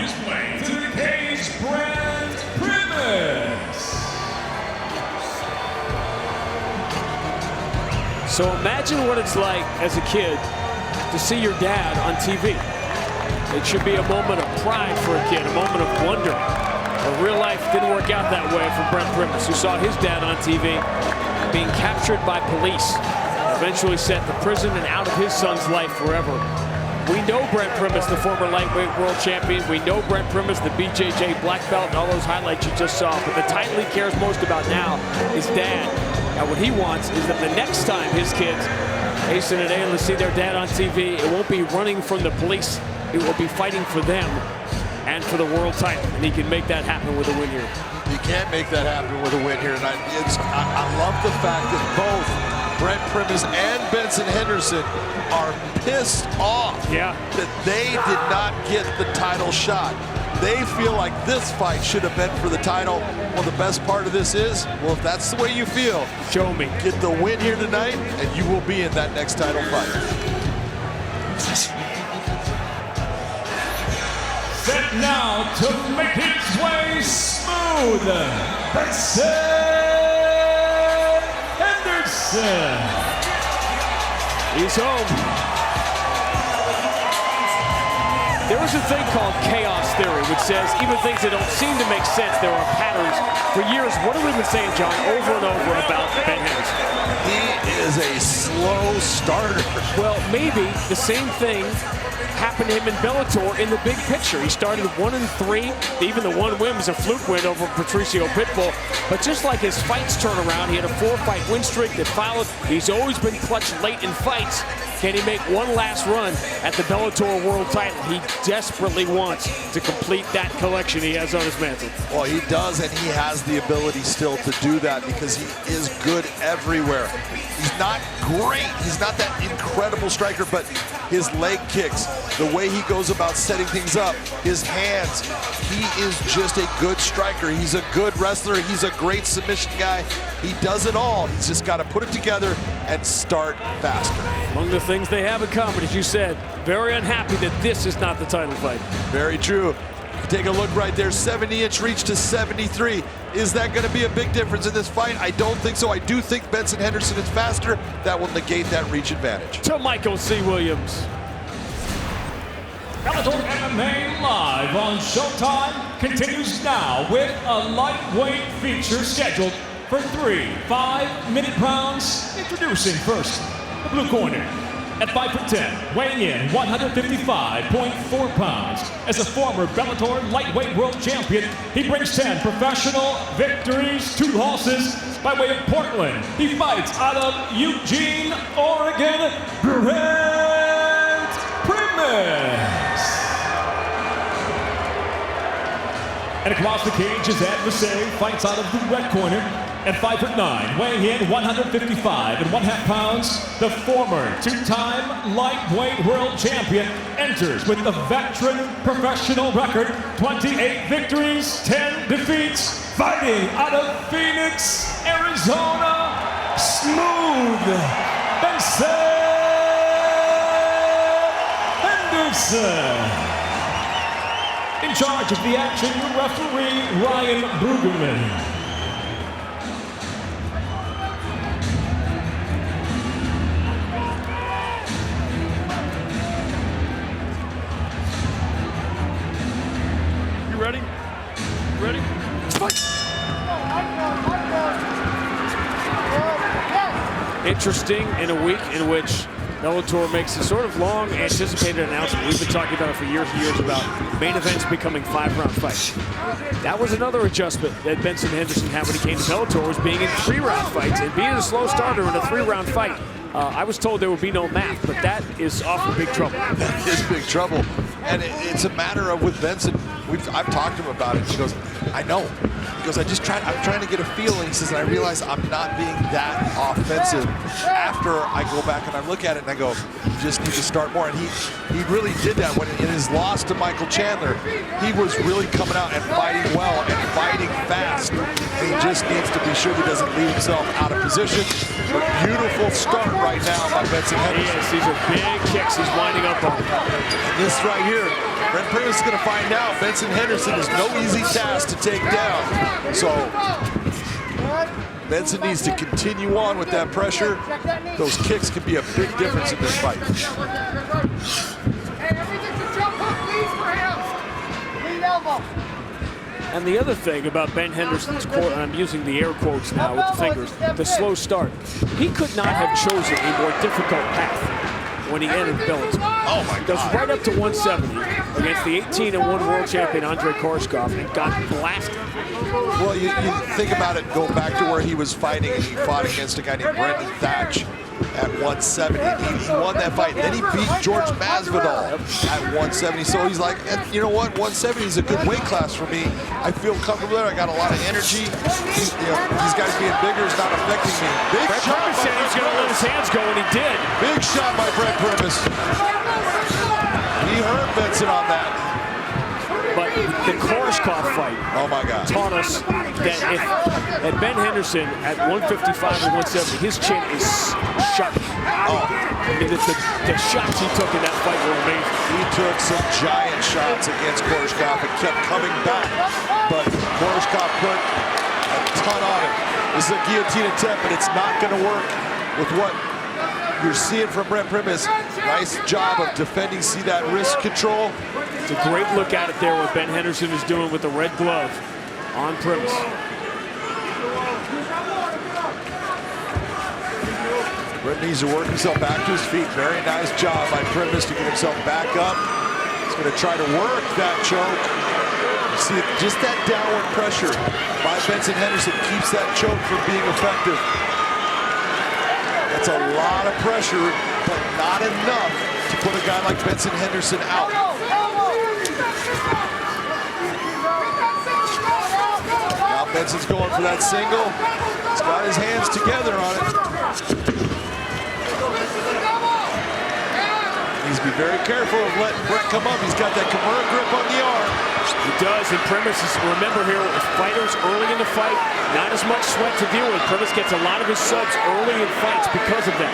his way to the cage, Brent Primus. So imagine what it's like as a kid to see your dad on TV. It should be a moment of pride for a kid, a moment of wonder. But real life didn't work out that way for Brent Primus, who saw his dad on TV being captured by police, eventually sent to prison and out of his son's life forever. We know Brent Primus, the former lightweight world champion. We know Brent Primus, the BJJ black belt, and all those highlights you just saw. But the title he cares most about now is dad. Now what he wants is that the next time his kids hasten a day to see their dad on TV, it won't be running from the police. It will be fighting for them and for the world title. And he can make that happen with a win here. You can't make that happen with a win here tonight. I love the fact that both Brent Primus and Benson Henderson are pissed off that they did not get the title shot. They feel like this fight should have been for the title. Well, the best part of this is, well, if that's the way you feel, show me. Get the win here tonight, and you will be in that next title fight. Set now to make his way smooth, Benson Henderson. He's home. There was a thing called chaos theory, which says even things that don't seem to make sense, there are patterns. For years, what have we been saying, John, over and over about Ben Henderson? He is a slow starter. Well, maybe the same thing happened to him in Bellator in the big picture. He started 1-3. Even the one win was a fluke win over Patricio Pitbull. But just like his fights turn around, he had a 4-fight win streak that followed. He's always been clutch late in fights. Can he make one last run at the Bellator world title? He desperately wants to complete that collection he has on his mantle. Well, he does, and he has the ability still to do that because he is good everywhere. He's not great. He's not that incredible striker, but his leg kicks, the way he goes about setting things up, his hands, he is just a good striker. He's a good wrestler. He's a great submission guy. He does it all. He's just got to put it together and start faster. Among the things they have in common, as you said, very unhappy that this is not the title fight. Very true. Take a look right there, 70-inch reach to 73. Is that going to be a big difference in this fight? I don't think so. I do think Benson Henderson is faster. That will negate that reach advantage. To Michael C. Williams. Bellator MMA live on Showtime continues now with a lightweight feature scheduled for 3 5-minute rounds. Introducing first, the blue corner. At 5'10", weighing in 155.4 pounds. As a former Bellator lightweight world champion, he brings 10 professional victories, 2 losses by way of Portland. He fights out of Eugene, Oregon, Brent Primus. And across the cage, his adversary fights out of the red corner. At 5'9", weighing in 155.5 pounds, the former 2-time lightweight world champion enters with a veteran professional record, 28 victories, 10 defeats, fighting out of Phoenix, Arizona, Smooth Benson Henderson. In charge of the action, referee Ryan Brueggemann. Ready? Ready? Fight! Interesting in a week in which Bellator makes a sort of long anticipated announcement. We've been talking about it for years and years about main events becoming 5-round fights. That was another adjustment that Benson Henderson had when he came to Bellator, was being in 3-round fights and being a slow starter in a 3-round fight. I was told there would be no math, but that is awful big trouble. That is big trouble. And it's a matter of, with Benson, I've talked to him about it. He goes, I know. He goes, I'm trying to get a feel. And he says, and I realize I'm not being that offensive after I go back and I look at it and I go, just need to start more. And he really did that when in his loss to Michael Chandler. He was really coming out and fighting well and fighting fast. And he just needs to be sure he doesn't leave himself out of position. A beautiful start right now by Benson Henderson. Yes, these are big kicks he's winding up on. This right here, Brent Primus is going to find out Benson Henderson is no easy task to take down. So Benson needs to continue on with that pressure. Those kicks can be a big difference in this fight. And the other thing about Ben Henderson's quote, and I'm using the air quotes now with the fingers, the slow start. He could not have chosen a more difficult path when he entered Bellator. Oh my God. He goes right up to 170 against the 18-1 world champion Andrei Koreshkov and got blasted. Well, you think about it, go back to where he was fighting, and he fought against a guy named Brendan Thatch at 170. He won that fight. Then he beat George Masvidal at 170. So he's like, you know what? 170 is a good weight class for me. I feel comfortable there. I got a lot of energy. These guys being bigger is not affecting me. Big Brent shot. Primus said he was going to let his hands go, and he did. Big shot by Brent Primus. He hurt Benson on that. But the Koreshkov fight, oh my God, taught us that Ben Henderson at 155 and 170, his chin is sharp. Oh. I mean, the shots he took in that fight were amazing. He took some giant shots against Koreshkov and kept coming back, but Koreshkov put a ton on him. This is a guillotine attempt, but it's not going to work with what you're seeing from Brent Primus. Nice job of defending. See that wrist control? It's a great look at it there, what Ben Henderson is doing with the red glove on Primus. Brent needs to work himself back to his feet. Very nice job by Primus to get himself back up. He's going to try to work that choke. You see just that downward pressure by Benson Henderson keeps that choke from being effective. That's a lot of pressure, but not enough to put a guy like Benson Henderson out. Now Benson's going for that single. He's got his hands together on it. Needs to be very careful of letting Brent come up. He's got that Kimura grip on the arm. He does, and Primus is, remember here, with fighters early in the fight, not as much sweat to deal with. Primus gets a lot of his subs early in fights because of that.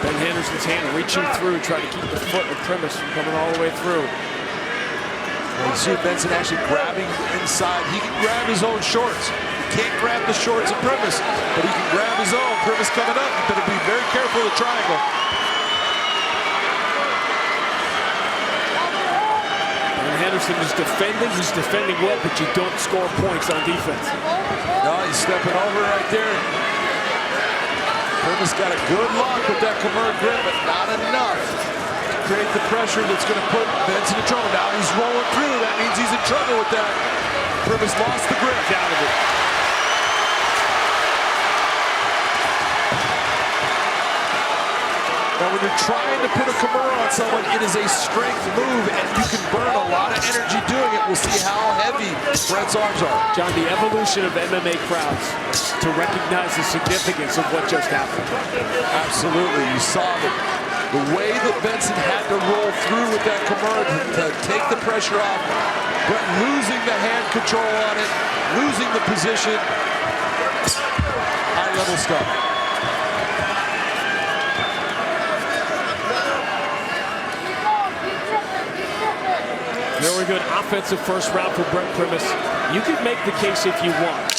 Ben Henderson's hand reaching through, trying to keep the foot of Primus from coming all the way through. Well, you see Benson actually grabbing inside. He can grab his own shorts. He can't grab the shorts of Primus, but he can grab his own. Primus coming up. You better be very careful of the triangle. Ben Henderson is defending. He's defending well, but you don't score points on defense. No, he's stepping over right there. Primus got a good lock with that Kimura grip, but not enough to create the pressure that's going to put Benson in trouble. Now he's rolling through. That means he's in trouble with that. Primus lost the grip out of it. Now, when you're trying to put a Kimura on someone, it is a strength move, and you can burn a lot of energy doing it. We'll see how heavy Brent's arms are. John, the evolution of MMA crowds to recognize the significance of what just happened. Absolutely. You saw the way that Benson had to roll through with that Kimura to take the pressure off. Brent losing the hand control on it, losing the position. High-level stuff. Very good offensive first round for Brent Primus. You can make the case if you want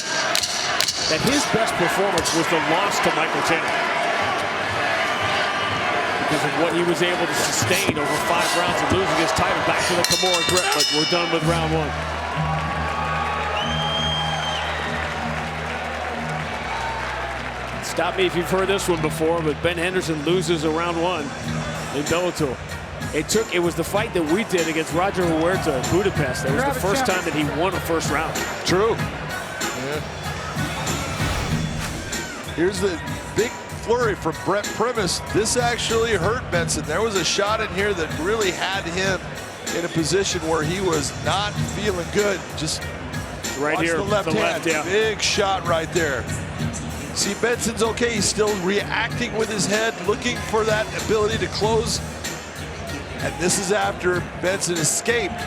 that his best performance was the loss to Michael Chandler because of what he was able to sustain over 5 rounds and losing his title back to the Kimura grip. But we're done with round 1. Stop me if you've heard this one before, but Ben Henderson loses a round 1 in Bellator. It was the fight that we did against Roger Huerta in Budapest. That was the first time that he won a first round. True. Yeah. Here's the big flurry from Brent Primus. This actually hurt Benson. There was a shot in here that really had him in a position where he was not feeling good. Just right Watch here. the left hand. Yeah. Big shot right there. See, Benson's okay. He's still reacting with his head, looking for that ability to close. And this is after Benson escaped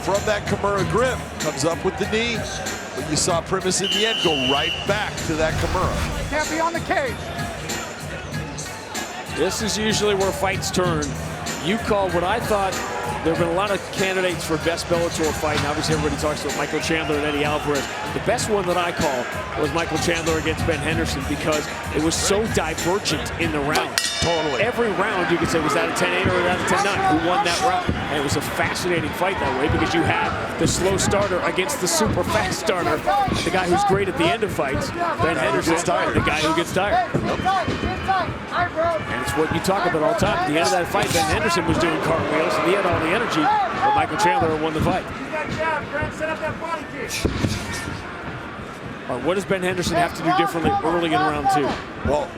from that Kimura grip. Comes up with the knee. But you saw Primus in the end go right back to that Kimura. Can't be on the cage. This is usually where fights turn. You called what I thought. There have been a lot of candidates for best Bellator fight, and obviously everybody talks about Michael Chandler and Eddie Alvarez. The best one that I call was Michael Chandler against Ben Henderson because it was so divergent in the round. Totally. Every round you could say, was that a 10-8 or was that a 10-9? Who won that round? And it was a fascinating fight that way because you had the slow starter against the super fast starter, the guy who's great at the end of fights, Ben Henderson, the guy who gets tired. And it's what you talk about all the time. At the end of that fight, Ben Henderson was doing cartwheels and he had all the energy, but Michael Chandler won the fight. All right, what does Ben Henderson have to do differently early in round two? Well,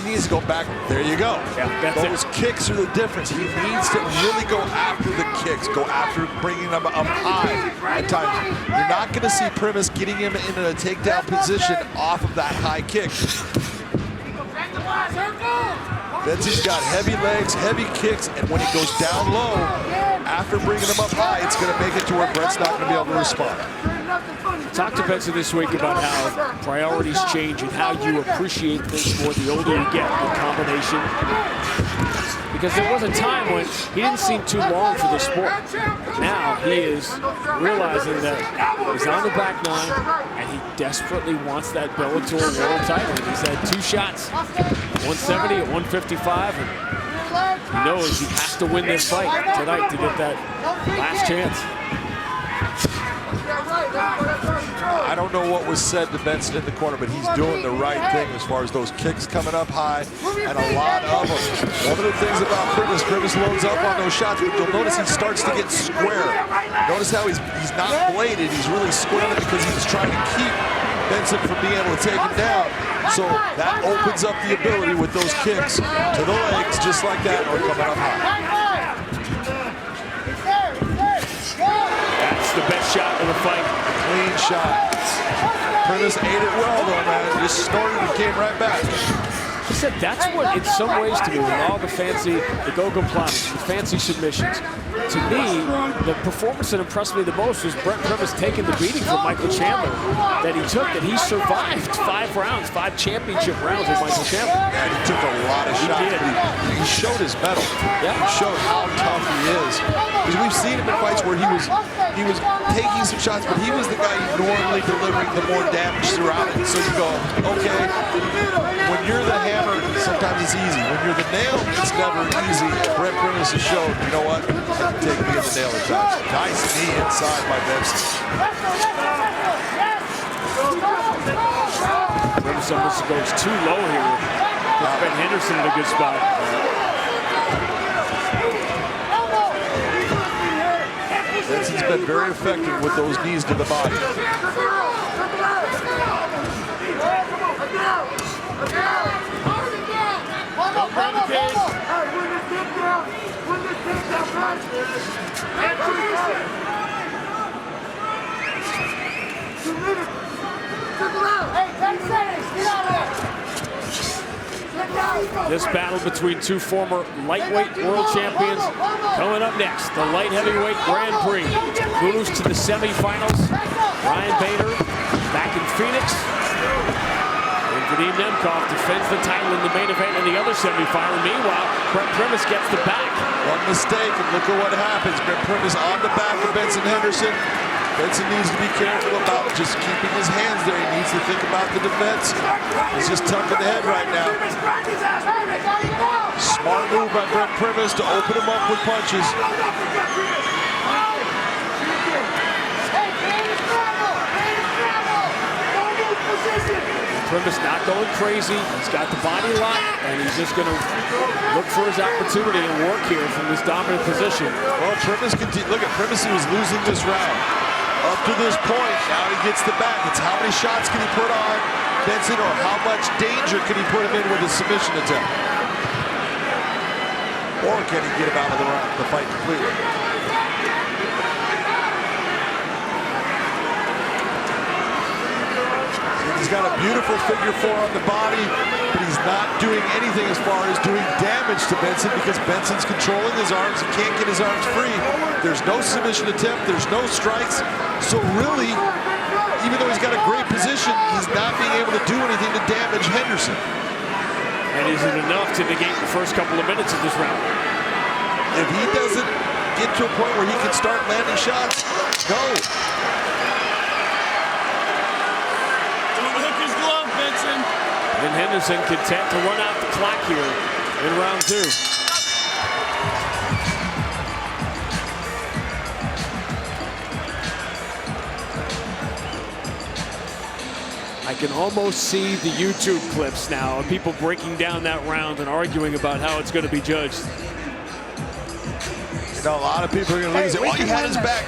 he needs to go back. There you go. Yeah, those kicks are the difference. He needs to really go after the kicks, go after bringing them up high at times. You're not going to see Primus getting him in a takedown position off of that high kick. Benson's got heavy legs, heavy kicks, and when he goes down low, after bringing him up high, it's going to make it to where Brent's not going to be able to respond. Talked to Benson this week about how priorities change and how you appreciate things more the older you get, the combination. Because there was a time when he didn't seem too long for the sport. Now he is realizing that he's on the back nine and he desperately wants that Bellator world title. He's had 2 shots, 170 at 155, and he knows he has to win this fight tonight to get that last chance. I don't know what was said to Benson in the corner, but he's doing the right thing as far as those kicks coming up high, and a lot of them. One of the things about Primus loads up on those shots, but you'll notice he starts to get square. Notice how he's not bladed, he's really squaring because he's trying to keep Benson from being able to take him down. So that opens up the ability with those kicks to the legs, just like that, or coming up high. That's the best shot of the fight. Clean shot. Primus ate it well, though, man. Just snorted and came right back. He said that's what, in some ways to me, with all the fancy, the go-go-plotters, the fancy submissions, to me, the performance that impressed me the most was Brent Primus taking the beating from Michael Chandler that he took, that he survived 5 rounds, 5 championship rounds with Michael Chandler. Yeah, he took a lot of shots. He showed his mettle. Yeah. He showed how tough he is. Because we've seen him in fights where he was taking some shots, but he was the guy normally delivering the more damage throughout it. So you go, okay, when you're the hammer, sometimes it's easy. When you're the nail, it's never easy. Brent Primus has shown, you know what? I can take me in the nail at times. Nice knee inside by Benson. Primus almost goes too low here. Puts Ben Henderson in a good spot. Benson's been very effective with those knees to the body. This battle between 2 former lightweight world champions coming up next. The light heavyweight Grand Prix moves to the semifinals. Ryan Bader back in Phoenix. And Vadim Nemkov defends the title in the main event in the other semifinal. Meanwhile, Brent Primus gets the back. One mistake, and look at what happens. Brent Primus on the back of Benson Henderson. Benson needs to be careful about just keeping his hands there. He needs to think about the defense. He's just tucking the head right now. Smart move by Brent Primus to open him up with punches. Primus not going crazy. He's got the body lock, and he's just going to look for his opportunity and work here from this dominant position. Well, Primus look at Primus. He was losing this round. Up to this point, now he gets the back. It's how many shots can he put on Benson, or how much danger can he put him in with a submission attempt? Or can he get him out of the fight completely? He's got a beautiful figure four on the body, but he's not doing anything as far as doing damage to Benson because Benson's controlling his arms. He can't get his arms free. There's no submission attempt. There's no strikes. So really, even though he's got a great position, he's not being able to do anything to damage Henderson. And is it enough to negate the first couple of minutes of this round? If he doesn't get to a point where he can start landing shots, no. Don't hook his glove, Benson. And Henderson content to run out the clock here in round 2. I can almost see the YouTube clips now of people breaking down that round and arguing about how it's going to be judged. You know, a lot of people are going to lose it. All you had is back.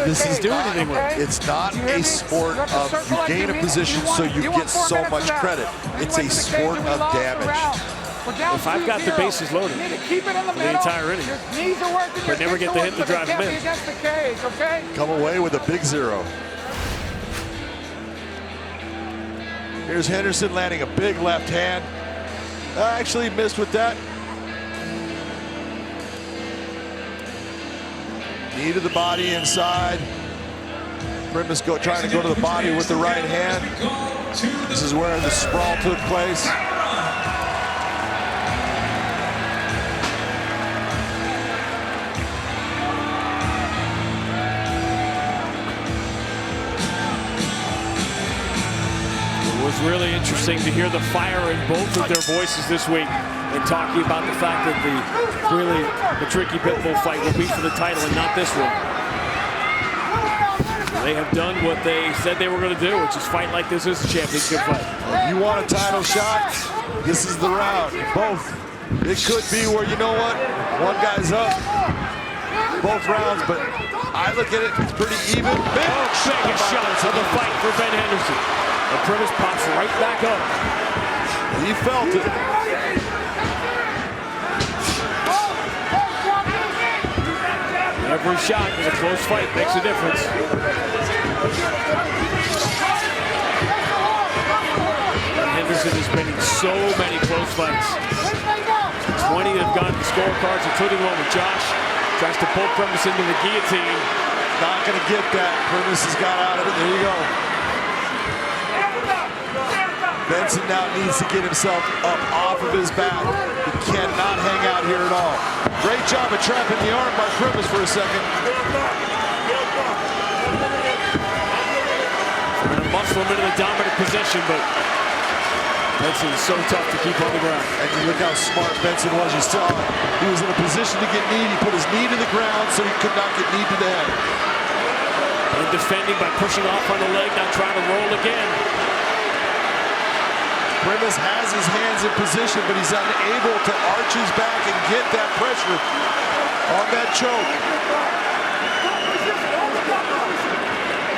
This is doing anything right. It's not a sport of you gain a position so you get so much credit. It's a sport of damage. If I've got the bases loaded for the entire inning, but never get the hit to drive him in. Come away with a big 0. Here's Henderson landing a big left hand. Actually missed with that. Knee to the body inside. Primus trying to go to the body with the right hand. This is where the sprawl took place. It was really interesting to hear the fire in both of their voices this week and talking about the fact that the tricky pitbull fight will be for the title and not this one. They have done what they said they were going to do, which is fight like this is a championship fight. If you want a title shot, this is the round. Both. It could be where, you know what, one guy's up both rounds, but I look at it, it's pretty even. Second shot of the fight for Ben Henderson. And Primus pops right back up. He felt it. Every shot in a close fight makes a difference. Henderson has been in so many close fights. 20 that have gone to scorecards, including one with Josh. Tries to pull Primus into the guillotine. Not going to get that. Primus has got out of it. There you go. Benson now needs to get himself up off of his back. He cannot hang out here at all. Great job of trapping the arm by Primus for a second. Trying to muscle him into the dominant position, but Benson is so tough to keep on the ground. And you look how smart Benson was. You saw he was in a position to get kneed. He put his knee to the ground so he could not get kneed to the head. And defending by pushing off on the leg, not trying to roll again. Primus has his hands in position, but he's unable to arch his back and get that pressure on that choke.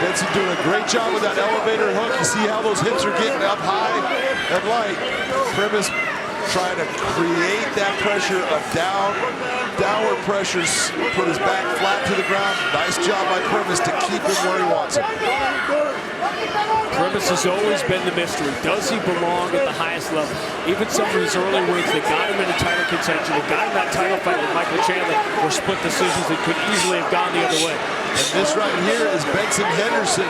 Benson doing a great job with that elevator hook. You see how those hips are getting up high and light. Primus trying to create that pressure of downward pressures, put his back flat to the ground. Nice job by Primus to keep him where he wants him. Primus has always been the mystery. Does he belong at the highest level? Even some of his early wins that got him into title contention, that got him that title fight with Michael Chandler, were split decisions that could easily have gone the other way. And this right here is Benson Henderson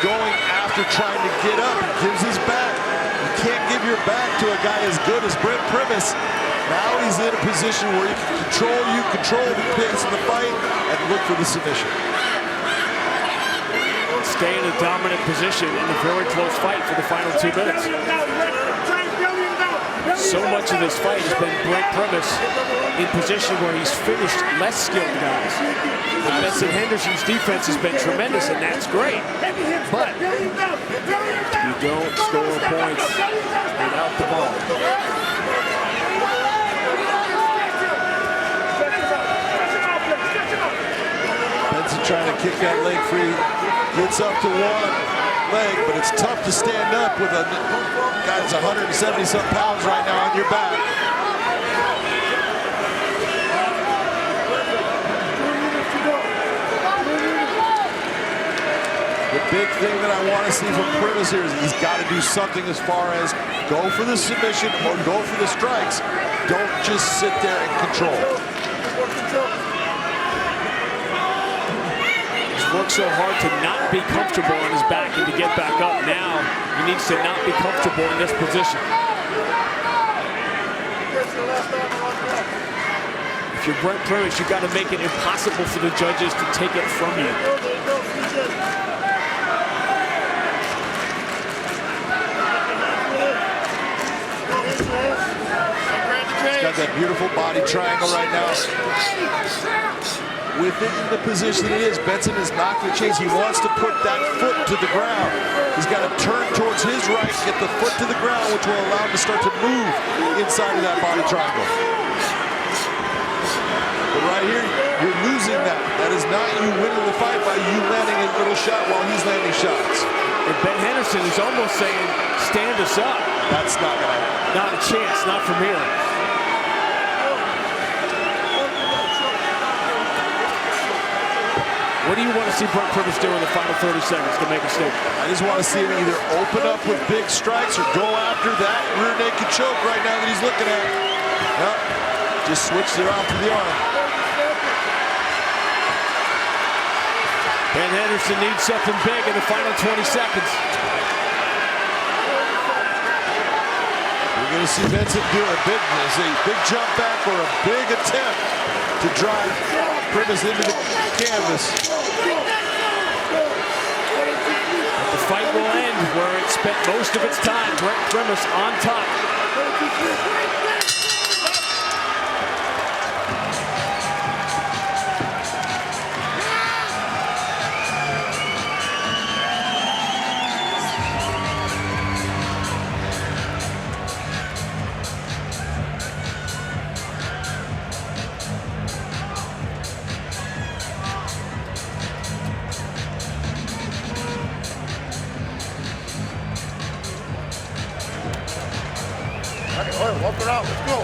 going after trying to get up. He gives his back. You can't give your back to a guy as good as Brent Primus. Now he's in a position where he can control the pace of the fight and look for the submission. Stay in a dominant position in a very close fight for the final 2 minutes. So much of this fight has been Brent Primus in position where he's finished less skilled guys. And Benson Henderson's defense has been tremendous, and that's great. But you don't score points without the ball. Benson trying to kick that leg free. Gets up to one leg, but it's tough to stand up with a guy that's 170-some pounds right now on your back. Good big thing that I want to see from Primus here is he's got to do something as far as go for the submission or go for the strikes. Don't just sit there and control. He's worked so hard to not be comfortable on his back and to get back up. Now he needs to not be comfortable in this position. If you're Brent Primus, you've got to make it impossible for the judges to take it from you. He's got that beautiful body triangle right now. Within the position it is, Benson is not going to change. He wants to put that foot to the ground. He's got to turn towards his right, get the foot to the ground, which will allow him to start to move inside of that body triangle. But right here, you're losing that. That is not you winning the fight by you landing a little shot while he's landing shots. And Ben Henderson is almost saying, stand us up. That's not going to happen. Not a chance, not from here. What do you want to see Brent Primus do in the final 30 seconds to make a statement? I just want to see him either open up with big strikes or go after that rear naked choke right now that he's looking at. Yep. Just switched it off to the arm. Ben Henderson needs something big in the final 20 seconds. We're going to see Benson do a big jump back or a big attempt to drive Primus into the canvas. But the fight will end where it spent most of its time. Brent Primus on top. Walk around, let's go.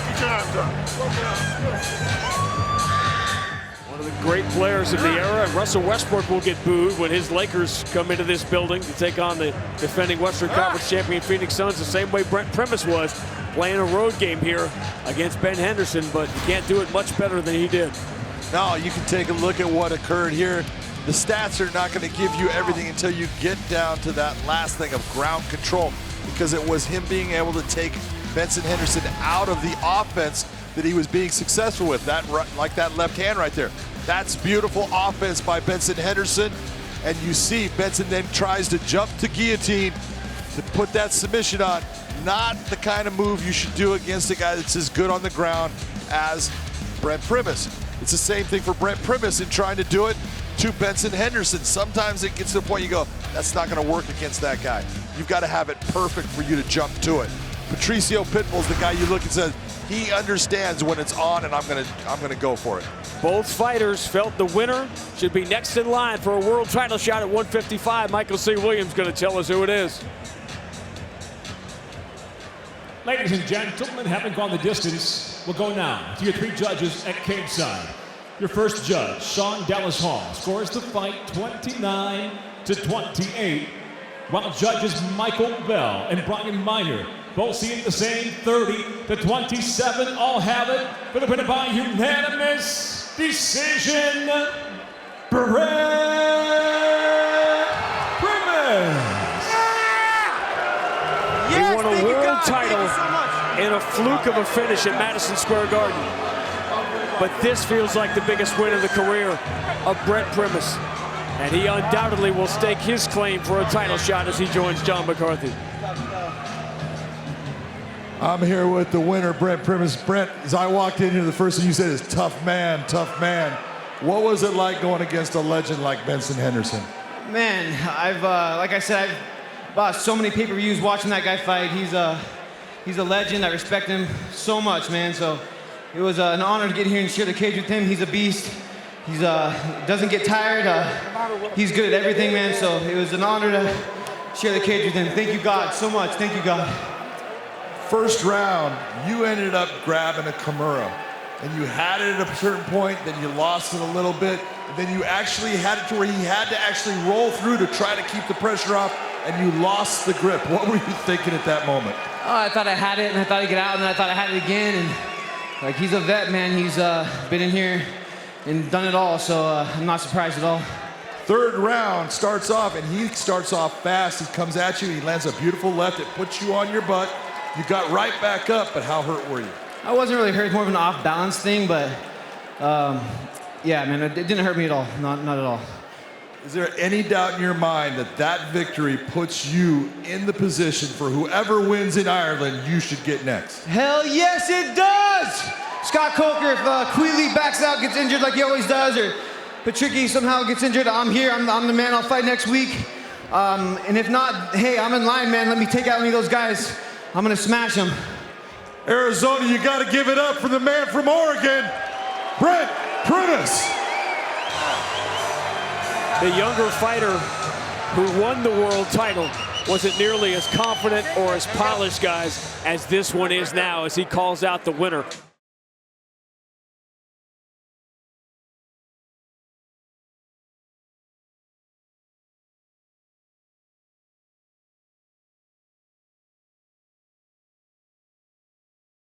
Get your arms up. One of the great players of the era, and Russell Westbrook will get booed when his Lakers come into this building to take on the defending Western Conference champion Phoenix Suns, the same way Brent Primus was, playing a road game here against Ben Henderson, but you can't do it much better than he did. No, you can take a look at what occurred here. The stats are not going to give you everything until you get down to that last thing of ground control, because it was him being able to take Benson Henderson out of the offense that he was being successful with. Like that left hand right there. That's beautiful offense by Benson Henderson. And you see Benson then tries to jump to guillotine to put that submission on. Not the kind of move you should do against a guy that's as good on the ground as Brent Primus. It's the same thing for Brent Primus in trying to do it to Benson Henderson. Sometimes it gets to the point you go, that's not going to work against that guy. You've got to have it perfect for you to jump to it. Patricio Pitbull's the guy you look and says, he understands when it's on and I'm gonna go for it. Both fighters felt the winner should be next in line for a world title shot at 155. Michael C. Williams going to tell us who it is. Ladies and gentlemen, having gone the distance, we'll go now to your three judges at cage side. Your first judge, Sean Dallas Hall, scores the fight 29-28, while judges Michael Bell and Brian Miner both seeing the same 30-27. All have it for the winner by unanimous decision, Brent Primus. He won a world title in a fluke of a finish at Madison Square Garden. But this feels like the biggest win of the career of Brent Primus. And he undoubtedly will stake his claim for a title shot as he joins John McCarthy. I'm here with the winner, Brent Primus. Brent, as I walked in here, the first thing you said is tough man, tough man. What was it like going against a legend like Benson Henderson? Man, like I said, I've watched so many pay-per-views watching that guy fight. He's a legend. I respect him so much, man. So it was an honor to get here and share the cage with him. He's a beast. He's doesn't get tired. He's good at everything, man. So it was an honor to share the cage with him. Thank you, God, so much. Thank you, God. First round, you ended up grabbing a Kimura, and you had it at a certain point, then you lost it a little bit. and then you actually had it to where he had to actually roll through to try to keep the pressure off, and you lost the grip. What were you thinking at that moment? Oh, I thought I had it, and I thought I'd get out, and then I thought I had it again. And like, he's a vet, man. He's been in here and done it all, so I'm not surprised at all. Third round starts off, and he starts off fast. He comes at you, he lands a beautiful left. It puts you on your butt. You got right back up, but how hurt were you? I wasn't really hurt. It's more of an off-balance thing, but yeah, man, it didn't hurt me at all. Not at all. Is there any doubt in your mind that that victory puts you in the position for whoever wins in Ireland, you should get next? Hell yes, it does! Scott Coker, if Queeley backs out, gets injured like he always does, or Patricky somehow gets injured, I'm here. I'm the man. I'll fight next week. And if not, hey, I'm in line, man. Let me take out any of those guys. I'm going to smash them. Arizona, you got to give it up for the man from Oregon, Brent Primus. The younger fighter who won the world title wasn't nearly as confident or as polished, guys, as this one is now, as he calls out the winner.